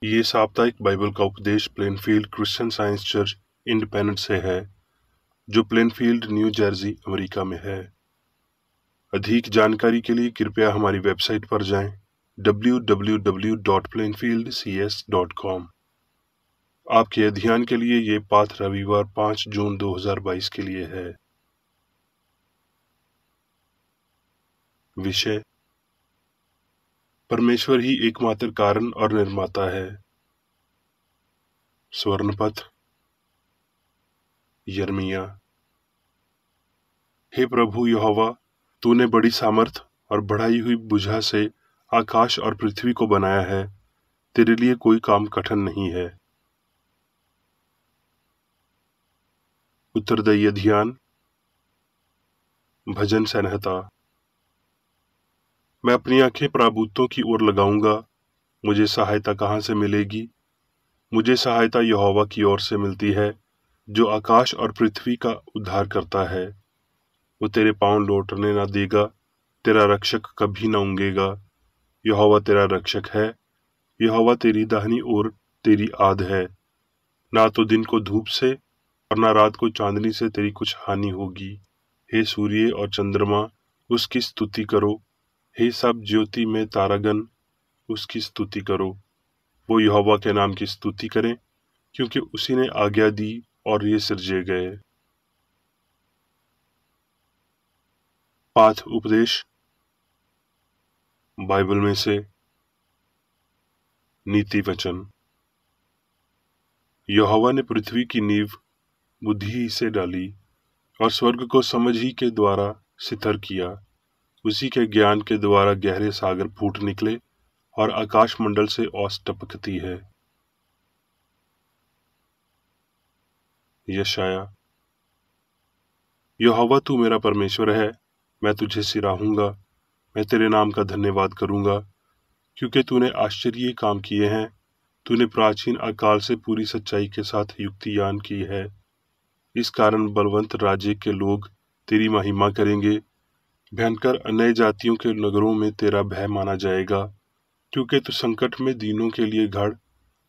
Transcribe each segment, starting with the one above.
ये साप्ताहिक बाइबल का उपदेश Plainfield Christian science church independence से है, जो प्लेनफील्ड, न्यू जर्सी, अमेरिका में है। अधिक जानकारी के लिए कृपया हमारी वेबसाइट पर जाएं www.plainfieldcs.com। आपके अध्ययन के लिए ये पाठ रविवार 5 जून 2022 के लिए है। विषय: परमेश्वर ही एकमात्र कारण और निर्माता है। स्वर्णपथ यिर्मयाह। हे प्रभु यहोवा, तूने बड़ी सामर्थ और बढ़ाई हुई भुजा से आकाश और पृथ्वी को बनाया है। तेरे लिए कोई काम कठिन नहीं है। उत्तरदायी ध्यान। भजन संहिता। मैं अपनी आंखें प्राभूतों की ओर लगाऊंगा। मुझे सहायता कहाँ से मिलेगी? मुझे सहायता यहोवा की ओर से मिलती है, जो आकाश और पृथ्वी का उद्धार करता है। वो तेरे पांव लौटने न देगा, तेरा रक्षक कभी न ऊँघेगा। यहोवा तेरा रक्षक है। यहोवा तेरी दाहिनी ओर तेरी आद है। ना तो दिन को धूप से और ना रात को चांदनी से तेरी कुछ हानि होगी। हे सूर्य और चंद्रमा, उसकी स्तुति करो। हे सब ज्योति में तारागण, उसकी स्तुति करो। वो यहोवा के नाम की स्तुति करें, क्योंकि उसी ने आज्ञा दी और ये सिरजे गए। पाठ उपदेश बाइबल में से। नीति वचन। यहोवा ने पृथ्वी की नींव बुद्धि ही से डाली और स्वर्ग को समझ ही के द्वारा सितर किया। उसी के ज्ञान के द्वारा गहरे सागर फूट निकले और आकाश मंडल से ओस टपकती है। यशाया। यहोवा तू मेरा परमेश्वर है, मैं तुझे सिराहूंगा। मैं तेरे नाम का धन्यवाद करूंगा, क्योंकि तूने आश्चर्य काम किए हैं। तूने प्राचीन अकाल से पूरी सच्चाई के साथ युक्तियान की है। इस कारण बलवंत राज्य के लोग तेरी महिमा करेंगे। भयंकर अन्य जातियों के नगरों में तेरा भय माना जाएगा, क्योंकि तू संकट में दीनों के लिए घड़,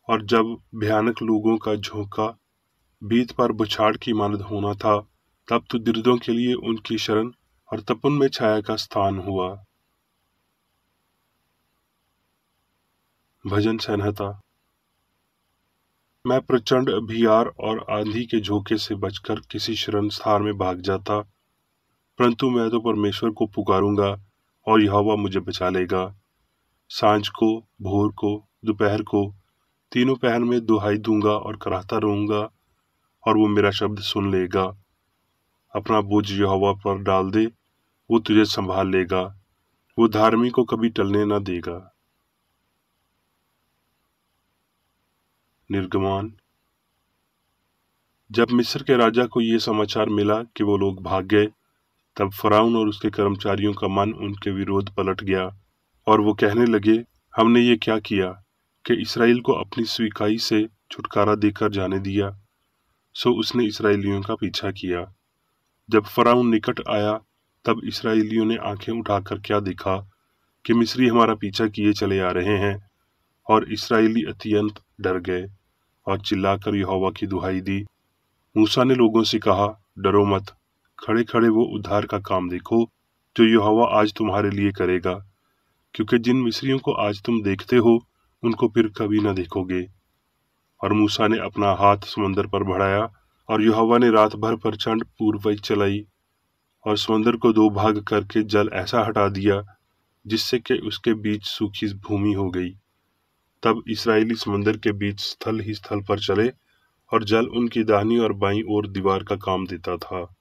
और जब भयानक लोगों का झोंका भीत पर बुछाड़ की मानद होना था, तब तू दृढ़ों के लिए उनकी शरण और तपन में छाया का स्थान हुआ। भजन संहिता। मैं प्रचंड अभियार और आंधी के झोंके से बचकर किसी शरण स्थान में भाग जाता, परंतु मैं तो परमेश्वर को पुकारूंगा और यहोवा मुझे बचा लेगा। सांझ को, भोर को, दोपहर को, तीनों पहर में दुहाई दूंगा और कराहता रहूंगा, और वो मेरा शब्द सुन लेगा। अपना बोझ यहोवा पर डाल दे, वो तुझे संभाल लेगा। वो धार्मिक को कभी टलने न देगा। निर्गमान। जब मिस्र के राजा को ये समाचार मिला कि वो लोग भाग गए, तब फराउन और उसके कर्मचारियों का मन उनके विरोध पलट गया, और वो कहने लगे, हमने ये क्या किया कि इसराइल को अपनी स्वीकाई से छुटकारा देकर जाने दिया। सो उसने इसराइलियों का पीछा किया। जब फराउन निकट आया, तब इसराइलियों ने आंखें उठाकर क्या देखा कि मिस्री हमारा पीछा किए चले आ रहे हैं, और इसराइली अत्यंत डर गए और चिल्लाकर यहोवा की दुहाई दी। मूसा ने लोगों से कहा, डरो मत, खड़े खड़े वो उद्धार का काम देखो जो यहोवा आज तुम्हारे लिए करेगा, क्योंकि जिन मिस्रियों को आज तुम देखते हो, उनको फिर कभी न देखोगे। और मूसा ने अपना हाथ समुद्र पर बढ़ाया, और यहोवा ने रात भर प्रचंड पूर्वज चलाई, और समुद्र को दो भाग करके जल ऐसा हटा दिया जिससे कि उसके बीच सूखी भूमि हो गई। तब इसराइली समुद्र के बीच स्थल ही स्थल पर चले, और जल उनकी दाहिनी और बाईं ओर दीवार का काम देता था।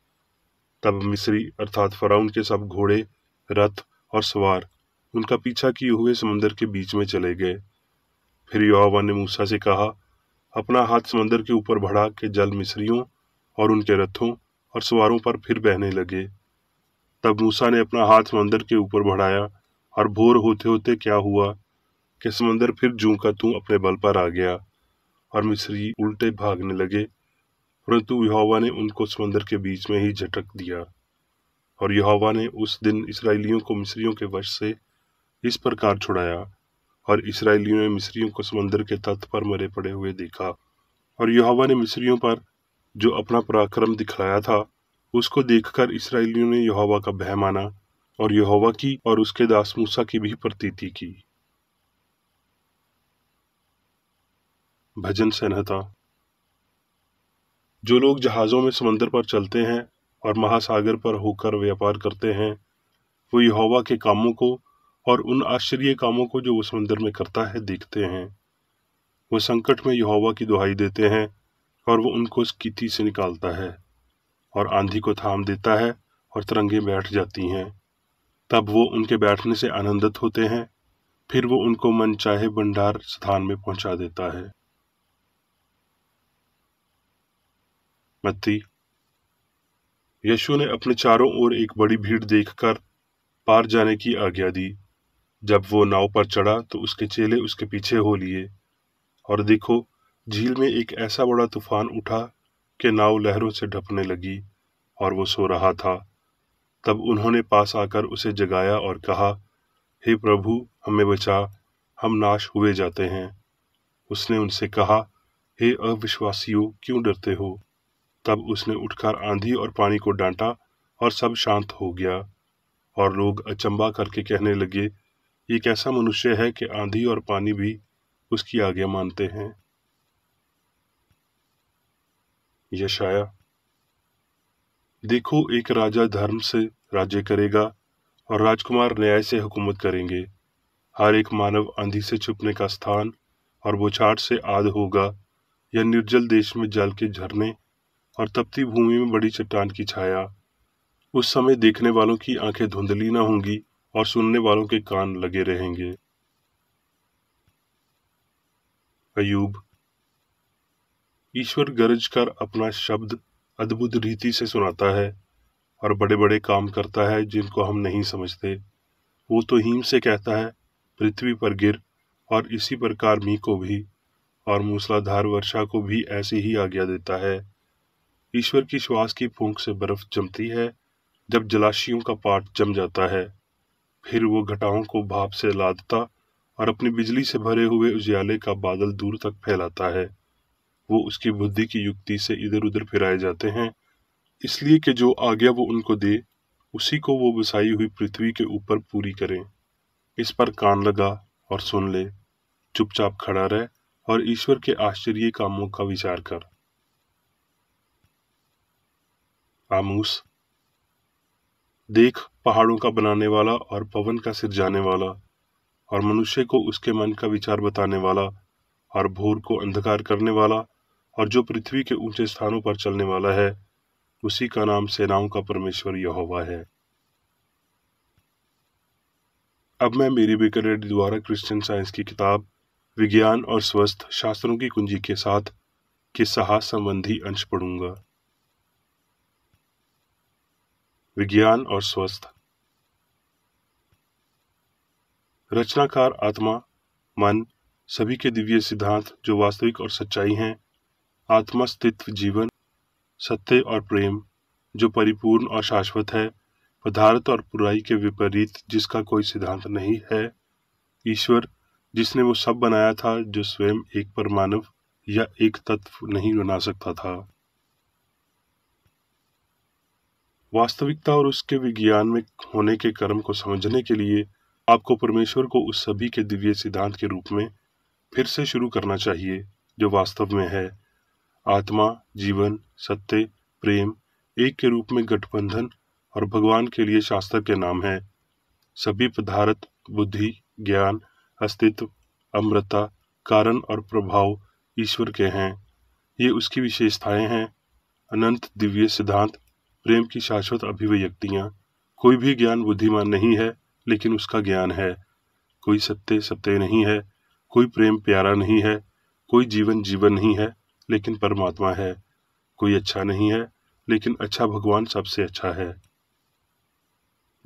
तब मिस्री अर्थात फराउन के सब घोड़े, रथ और सवार उनका पीछा किए हुए समुद्र के बीच में चले गए। फिर यहोवा ने मूसा से कहा, अपना हाथ समुद्र के ऊपर बढ़ा के जल मिस्रियों और उनके रथों और सवारों पर फिर बहने लगे। तब मूसा ने अपना हाथ समुद्र के ऊपर बढ़ाया, और भोर होते होते क्या हुआ कि समुद्र फिर जूं का त्यों अपने बल पर आ गया, और मिस्री उल्टे भागने लगे, परंतु यहोवा ने उनको समुद्र के बीच में ही झटक दिया। और यहोवा ने उस दिन इसराइलियों को मिस्रियों के वश से इस प्रकार छुड़ाया, और इस्राएलियों ने मिस्रियों को समुद्र के तट पर मरे पड़े हुए देखा। और यहोवा ने मिस्रियों पर जो अपना पराक्रम दिखलाया था, उसको देखकर इस्राएलियों ने यहोवा का भय माना और यहोवा की और उसके दास मूसा की भी प्रतीति की। भजन संहिता। जो लोग जहाजों में समुद्र पर चलते हैं और महासागर पर होकर व्यापार करते हैं, वो यहोवा के कामों को और उन आश्चर्य कामों को जो वो समुद्र में करता है देखते हैं। वो संकट में यहोवा की दुहाई देते हैं और वो उनको कित्ती से निकालता है और आंधी को थाम देता है और तरंगें बैठ जाती हैं। तब वो उनके बैठने से आनंदित होते हैं, फिर वो उनको मन चाहे भंडार स्थान में पहुंचा देता है। मत्ती। यीशु ने अपने चारों ओर एक बड़ी भीड़ देखकर पार जाने की आज्ञा दी। जब वो नाव पर चढ़ा तो उसके चेले उसके पीछे हो लिए। और देखो, झील में एक ऐसा बड़ा तूफान उठा कि नाव लहरों से ढपने लगी और वो सो रहा था। तब उन्होंने पास आकर उसे जगाया और कहा, हे प्रभु, हमें बचा, हम नाश हुए जाते हैं। उसने उनसे कहा, हे अविश्वासियों, क्यों डरते हो? तब उसने उठकर आंधी और पानी को डांटा और सब शांत हो गया। और लोग अचंभा करके कहने लगे, ये कैसा मनुष्य है कि आंधी और पानी भी उसकी आज्ञा मानते हैं। यशाया। देखो, एक राजा धर्म से राज्य करेगा और राजकुमार न्याय से हुकूमत करेंगे। हर एक मानव आंधी से छुपने का स्थान और बौछार से आद होगा, या निर्जल देश में जल के झरने और तपती भूमि में बड़ी चट्टान की छाया। उस समय देखने वालों की आंखें धुंधली न होंगी और सुनने वालों के कान लगे रहेंगे। अय्यूब। ईश्वर गरज कर अपना शब्द अद्भुत रीति से सुनाता है और बड़े बड़े काम करता है जिनको हम नहीं समझते। वो तो हिम से कहता है, पृथ्वी पर गिर, और इसी प्रकार मी को भी, और मूसलाधार वर्षा को भी ऐसी ही आज्ञा देता है। ईश्वर की श्वास की फूंक से बर्फ जमती है, जब जलाशयों का पाट जम जाता है। फिर वो घटाओं को भाप से लादता और अपनी बिजली से भरे हुए उजियाले का बादल दूर तक फैलाता है। वो उसकी बुद्धि की युक्ति से इधर उधर फिराए जाते हैं, इसलिए कि जो आज्ञा वो उनको दे, उसी को वो बसाई हुई पृथ्वी के ऊपर पूरी करें। इस पर कान लगा और सुन ले, चुपचाप खड़ा रह और ईश्वर के आश्चर्य कामों का विचार कर। आमूस। देख, पहाड़ों का बनाने वाला और पवन का सिरजाने वाला और मनुष्य को उसके मन का विचार बताने वाला और भोर को अंधकार करने वाला और जो पृथ्वी के ऊंचे स्थानों पर चलने वाला है, उसी का नाम सेनाओं का परमेश्वर यहोवा है। अब मैं मेरी बेकर रेड्डी द्वारा क्रिश्चियन साइंस की किताब विज्ञान और स्वस्थ शास्त्रों की कुंजी के साथ किस्सा संबंधी अंश पढ़ूंगा। विज्ञान और स्वस्थ। रचनाकार आत्मा, मन, सभी के दिव्य सिद्धांत जो वास्तविक और सच्चाई हैं, आत्मा स्थित्व जीवन, सत्य और प्रेम जो परिपूर्ण और शाश्वत है, पदार्थ और बुराई के विपरीत जिसका कोई सिद्धांत नहीं है, ईश्वर जिसने वो सब बनाया था जो स्वयं एक परमाणु या एक तत्व नहीं बना सकता था। वास्तविकता और उसके विज्ञान में होने के कर्म को समझने के लिए आपको परमेश्वर को उस सभी के दिव्य सिद्धांत के रूप में फिर से शुरू करना चाहिए जो वास्तव में है। आत्मा, जीवन, सत्य, प्रेम एक के रूप में गठबंधन और भगवान के लिए शास्त्र के नाम है। सभी पदार्थ, बुद्धि, ज्ञान, अस्तित्व, अमृता, कारण और प्रभाव ईश्वर के हैं। ये उसकी विशेषताएं हैं। अनंत दिव्य सिद्धांत, प्रेम की शाश्वत अभिव्यक्तियां। कोई भी ज्ञान बुद्धिमान नहीं है, लेकिन उसका ज्ञान है। कोई सत्य सत्य नहीं है, कोई प्रेम प्यारा नहीं है, कोई जीवन जीवन नहीं है, लेकिन परमात्मा है। कोई अच्छा नहीं है, लेकिन अच्छा भगवान सबसे अच्छा है।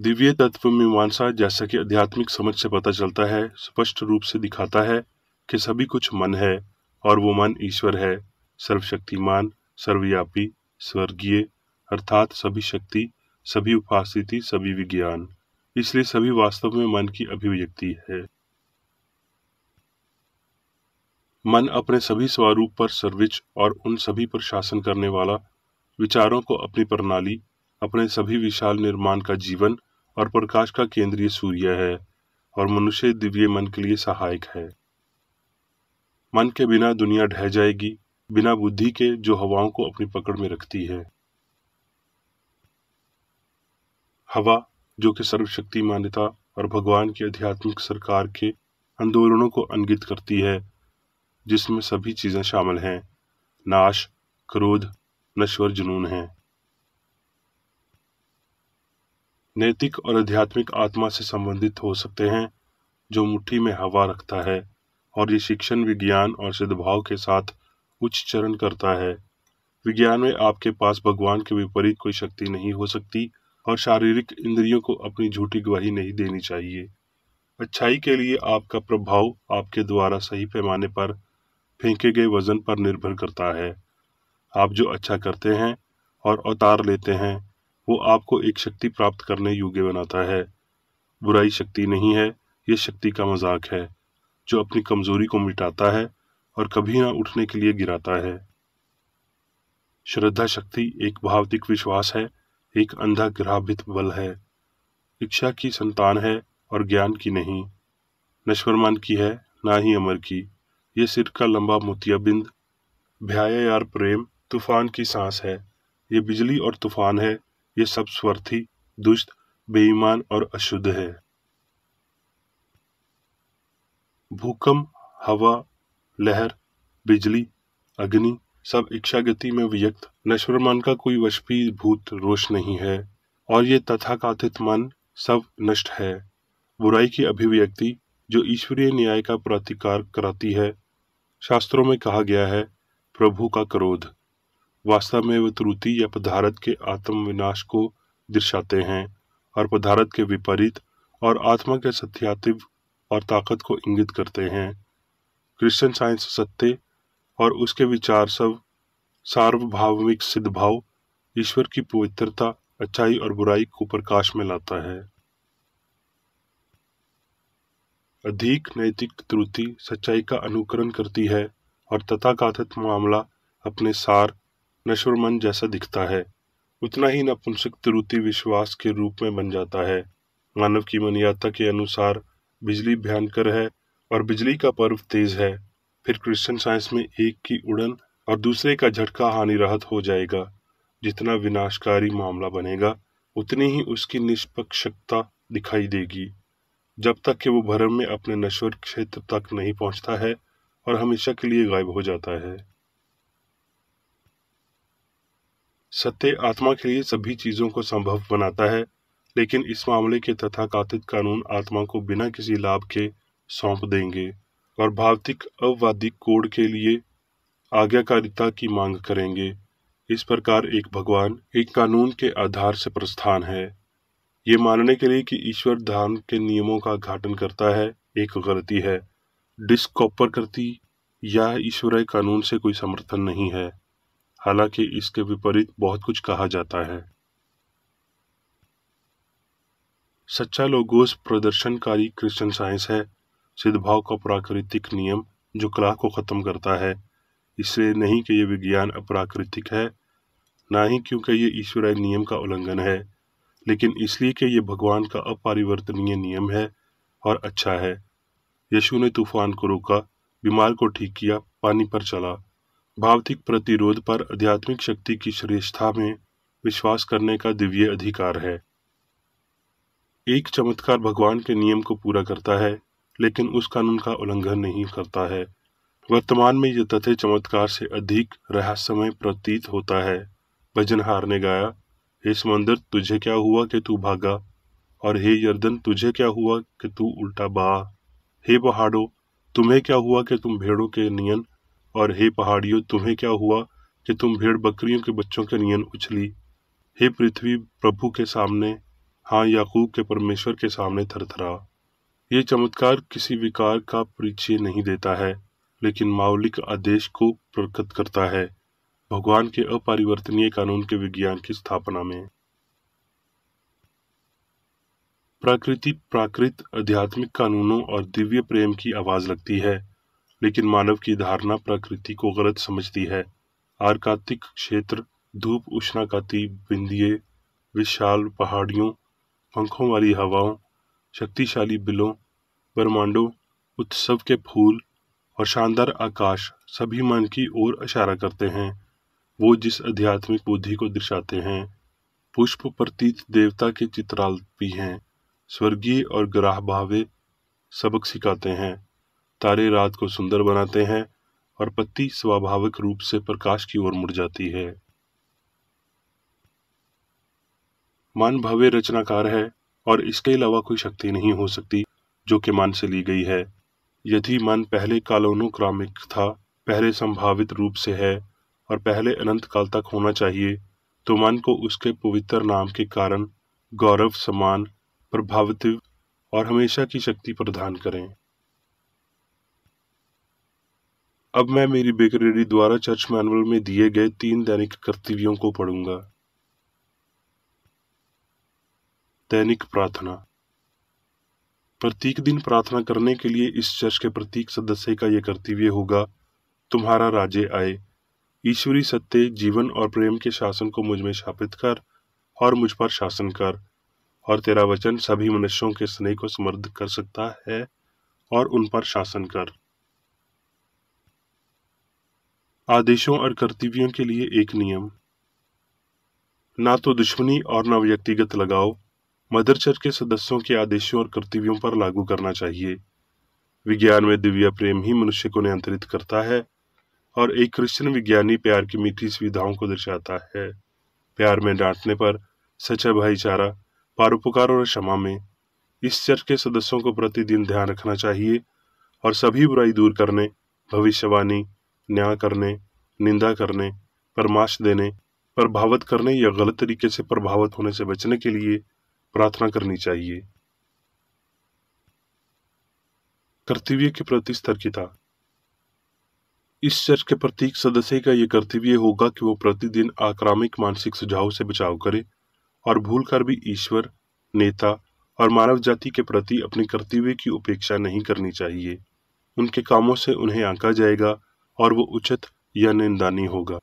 दिव्य तत्व मीमांसा, जैसा कि आध्यात्मिक समझ से पता चलता है, स्पष्ट रूप से दिखाता है कि सभी कुछ मन है और वो मन ईश्वर है, सर्वशक्तिमान, सर्वव्यापी, स्वर्गीय, अर्थात सभी शक्ति, सभी उपस्थिति, सभी विज्ञान। इसलिए सभी वास्तव में मन की अभिव्यक्ति है। मन अपने सभी स्वरूप पर सर्वोच्च और उन सभी पर शासन करने वाला, विचारों को अपनी प्रणाली, अपने सभी विशाल निर्माण का जीवन और प्रकाश का केंद्रीय सूर्य है और मनुष्य दिव्य मन के लिए सहायक है। मन के बिना दुनिया ढह जाएगी, बिना बुद्धि के जो हवाओं को अपनी पकड़ में रखती है। हवा जो कि सर्वशक्ति मान्यता और भगवान की आध्यात्मिक सरकार के आंदोलनों को इंगित करती है, जिसमें सभी चीजें शामिल हैं, नाश, क्रोध, नश्वर जुनून है। नैतिक और आध्यात्मिक आत्मा से संबंधित हो सकते हैं, जो मुट्ठी में हवा रखता है और ये शिक्षण विज्ञान और सद्भाव के साथ उच्च चरण करता है। विज्ञान में आपके पास भगवान के विपरीत कोई शक्ति नहीं हो सकती और शारीरिक इंद्रियों को अपनी झूठी गवाही नहीं देनी चाहिए। अच्छाई के लिए आपका प्रभाव आपके द्वारा सही पैमाने पर फेंके गए वजन पर निर्भर करता है। आप जो अच्छा करते हैं और अवतार लेते हैं, वो आपको एक शक्ति प्राप्त करने योग्य बनाता है। बुराई शक्ति नहीं है, ये शक्ति का मजाक है, जो अपनी कमजोरी को मिटाता है और कभी ना उठने के लिए गिराता है। श्रद्धा शक्ति एक भावनिक विश्वास है, एक अंधा ग्राभित बल है, इच्छा की संतान है और ज्ञान की नहीं, नश्वर मन की है ना ही अमर की। ये सिर का लंबा मोतियाबिंद, भ्याया यार प्रेम, तूफान की सांस है। ये बिजली और तूफान है, ये सब स्वार्थी, दुष्ट, बेईमान और अशुद्ध है। भूकंप, हवा, लहर, बिजली, अग्नि सब इच्छा गति में व्यक्त नश्वर मन का कोई वशीभूत रोष नहीं है, और ये तथाकथित मन सब नष्ट है। बुराई की अभिव्यक्ति जो ईश्वरीय न्याय का प्रतिकार कराती है। शास्त्रों में कहा गया है, प्रभु का क्रोध। वास्तव में वे त्रुटि या पदार्थ के आत्म विनाश को दर्शाते हैं और पदार्थ के विपरीत और आत्मा के सत्यातिव और ताकत को इंगित करते हैं। क्रिश्चियन साइंस सत्य और उसके विचार सब सार्वभौमिक सिद्धभाव, ईश्वर की पवित्रता, अच्छाई और बुराई को प्रकाश में लाता है। अधिक नैतिक त्रुटि सच्चाई का अनुकरण करती है और तथाकथित मामला अपने सार नश्वर मन जैसा दिखता है, उतना ही नपुंसक त्रुटि विश्वास के रूप में बन जाता है। मानव की मान्यता के अनुसार बिजली भयंकर है और बिजली का पर्व तेज है। फिर क्रिश्चियन साइंस में एक की उड़न और दूसरे का झटका हानिरहित हो जाएगा। जितना विनाशकारी मामला बनेगा, उतनी ही उसकी निष्पक्षता दिखाई देगी, जब तक कि वो भरम में अपने नश्वर क्षेत्र तक नहीं पहुंचता है और हमेशा के लिए गायब हो जाता है। सत्य आत्मा के लिए सभी चीजों को संभव बनाता है, लेकिन इस मामले के तथाकथित कानून आत्मा को बिना किसी लाभ के सौंप देंगे और भौतिक अववादी कोड के लिए आज्ञाकारिता की मांग करेंगे। इस प्रकार एक भगवान एक कानून के आधार से प्रस्थान है। ये मानने के लिए कि ईश्वर धर्म के नियमों का घाटन करता है एक गलती है। डिस्कॉपर करती या ईश्वरीय कानून से कोई समर्थन नहीं है, हालांकि इसके विपरीत बहुत कुछ कहा जाता है। सच्चा लोगोस प्रदर्शनकारी क्रिश्चियन साइंस है, सिद्धभाव का प्राकृतिक नियम जो कला को खत्म करता है। इसलिए नहीं कि ये विज्ञान अप्राकृतिक है, ना ही क्योंकि ये ईश्वरीय नियम का उल्लंघन है, लेकिन इसलिए कि ये भगवान का अपरिवर्तनीय नियम है और अच्छा है। यीशु ने तूफान को रोका, बीमार को ठीक किया, पानी पर चला। भौतिक प्रतिरोध पर आध्यात्मिक शक्ति की श्रेष्ठता में विश्वास करने का दिव्य अधिकार है। एक चमत्कार भगवान के नियम को पूरा करता है, लेकिन उस कानून का उल्लंघन नहीं करता है। वर्तमान में यह तथ्य चमत्कार से अधिक रहस्यमय प्रतीत होता है। भजनहार ने गाया, हे समंदर तुझे क्या हुआ कि तू भागा, और हे यर्दन तुझे क्या हुआ कि तू उल्टा बहा। हे पहाड़ों तुम्हें क्या हुआ कि तुम भेड़ों के नियन, और हे पहाड़ियों तुम्हें क्या हुआ कि तुम भेड़ बकरियों के बच्चों के नियन उछली। हे पृथ्वी प्रभु के सामने, हाँ याकूब के परमेश्वर के सामने थरथरा। ये चमत्कार किसी विकार का परिचय नहीं देता है, लेकिन मौलिक आदेश को प्रकट करता है, भगवान के अपरिवर्तनीय कानून के विज्ञान की स्थापना में। प्रकृति प्राकृत आध्यात्मिक कानूनों और दिव्य प्रेम की आवाज लगती है, लेकिन मानव की धारणा प्रकृति को गलत समझती है। आर्कटिक क्षेत्र, धूप उष्णकटिबंधीय बिंदीय, विशाल पहाड़ियों, पंखों वाली हवाओं, शक्तिशाली बिलों, ब्रह्मांडों, उत्सव के फूल और शानदार आकाश सभी मन की ओर इशारा करते हैं। वो जिस आध्यात्मिक बुद्धि को दर्शाते हैं। पुष्प प्रतीत देवता के चित्रालपी हैं। स्वर्गीय और ग्राह भावे सबक सिखाते हैं। तारे रात को सुंदर बनाते हैं और पत्ती स्वाभाविक रूप से प्रकाश की ओर मुड़ जाती है। मन भव्य रचनाकार है और इसके अलावा कोई शक्ति नहीं हो सकती जो कि मन से ली गई है। यदि मन पहले कालानुक्रमिक था, पहले संभावित रूप से है और पहले अनंत काल तक होना चाहिए, तो मन को उसके पवित्र नाम के कारण गौरव, सम्मान, प्रभावित और हमेशा की शक्ति प्रदान करें। अब मैं मेरी बेकरेडी द्वारा चर्च मैनुअल में दिए गए 3 दैनिक कर्तव्यों को पढ़ूंगा। दैनिक प्रार्थना। प्रत्येक दिन प्रार्थना करने के लिए इस चर्च के प्रत्येक सदस्य का यह कर्तव्य होगा, तुम्हारा राज्य आए, ईश्वरीय सत्य, जीवन और प्रेम के शासन को मुझ में स्थापित कर और मुझ पर शासन कर, और तेरा वचन सभी मनुष्यों के स्नेह को समृद्ध कर सकता है और उन पर शासन कर। आदेशों और कर्तव्यों के लिए एक नियम। ना तो दुश्मनी और न व्यक्तिगत लगाव मदर चर्च के सदस्यों के आदेशों और कर्तव्यों पर लागू करना चाहिए। विज्ञान में दिव्य प्रेम ही मनुष्य को नियंत्रित करता है और एक क्रिश्चियन विज्ञानी प्यार की मीठी सुविधाओं को दर्शाता है। प्यार में डांटने पर, सच्चा भाईचारा, परोपकार और क्षमा में। इस चर्च के सदस्यों को प्रतिदिन ध्यान रखना चाहिए और सभी बुराई दूर करने, भविष्यवाणी, न्याय करने, निंदा करने, परामर्श देने, प्रभावित करने या गलत तरीके से प्रभावित होने से बचने के लिए प्रार्थना करनी चाहिए। कर्तव्य के प्रति सतर्कता। इस चर्च के प्रत्येक सदस्य का यह कर्तव्य होगा कि वो प्रतिदिन आक्रामक मानसिक सुझाव से बचाव करे और भूल कर भी ईश्वर, नेता और मानव जाति के प्रति अपने कर्तव्य की उपेक्षा नहीं करनी चाहिए। उनके कामों से उन्हें आंका जाएगा और वो उचित या निंदनीय होगा।